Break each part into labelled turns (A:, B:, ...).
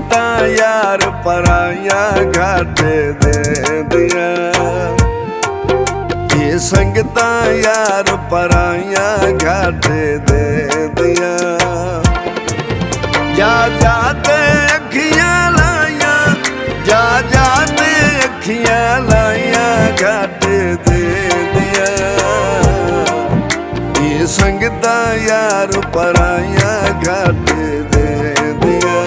A: संगतां यार पराइयां घट देंदियां। ये संगतां यार पराइयां घट देंदियां। जा जा ते अखियां लाइयां, जा जा ते अखियां लाइयां घट देंदियां। ये संगतां यार पराइयां घट देंदियां।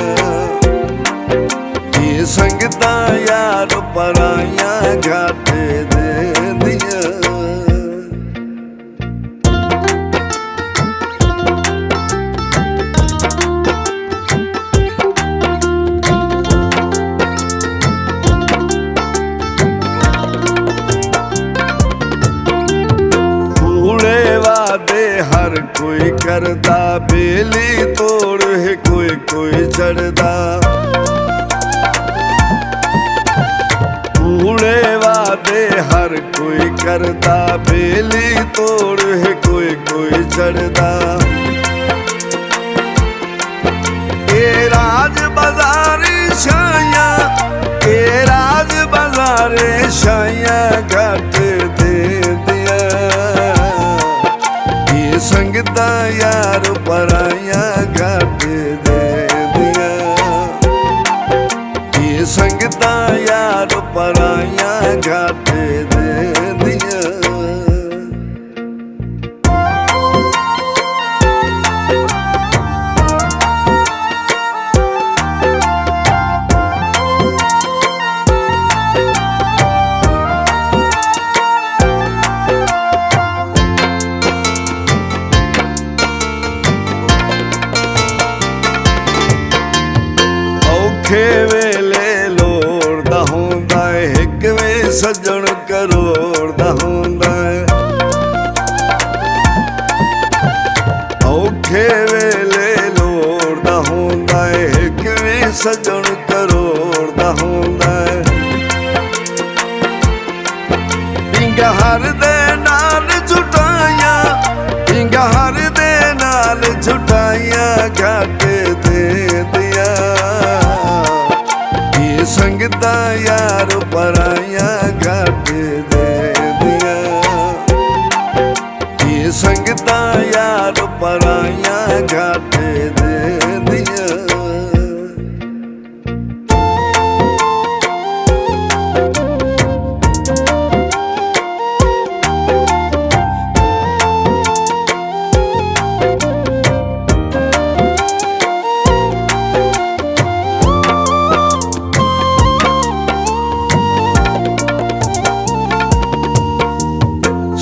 A: ये संगतां यार पराइयां घट देंदियां। हर कोई करदा, बेली तोड़ है कोई कोई चढ़दा। कूड़े वादे हर कोई करदा, बेली तोड़ है कोई कोई चढ़दा। ये राज बाजारी शाइयां, ये राज बाजारे शाइयां घट देंदियां। संगतां यार पराइयां घट देंदियां। ये संगतां यार पराइयां घट देंदियां। औखे वेले लोड़दा हुंदा है, हिक वे सजण करोड़दा हुंदा है। औखे वेले लोड़दा हुंदा है, हिक वे सजण करोड़दा हुंदा है। पिंगा हर दे नाल जुटाइयां, पिंगा हर दे नाल जुटाइयां घट देंदियां। संगतां यार पराइयां घट देंदियां। ये संगतां यार पराइयां घट देंदियां।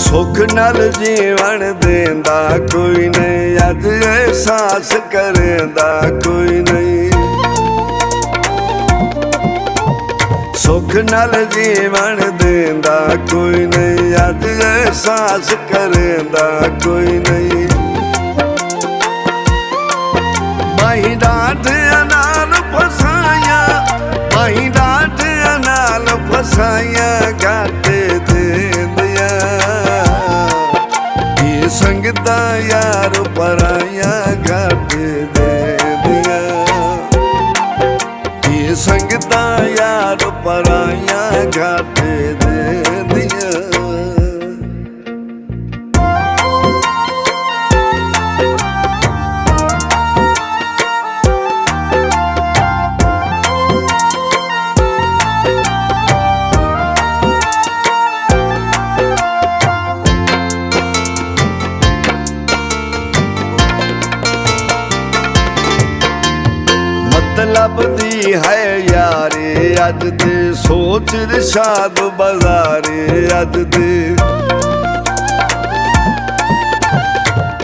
A: सुख नाल जीवन देंदा कोई नहीं, अज एहसास करेंदा कोई नहीं। सुख नाल जीवन देंदा कोई नहीं, अज एहसास करेंदा कोई नहीं। माही डांटियां नाल फसाइयां, माही डांटियां नाल फसाइयां घट देंदियां। संगतां यार पराइयां घट देंदियां। ये संगतां यार पराइयां घट देंदियां। मतलब दी है यारी अज दे, सोच रिशाद बाजारे अज दे।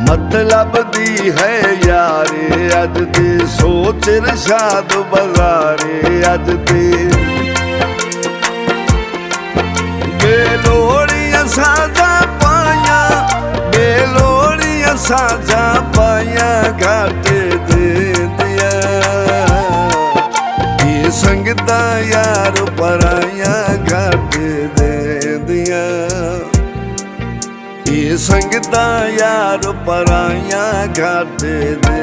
A: मतलब दी है यारी अज दे, सोच रिशाद बाजारे अज दे। बेलोड़ियां साजा पाइयां, बेलोड़ियां साजा पाइयां घट देंदियां। संगतां यार पराइयां घट देंदियां। ये संगतां यार पराइयां घट दे।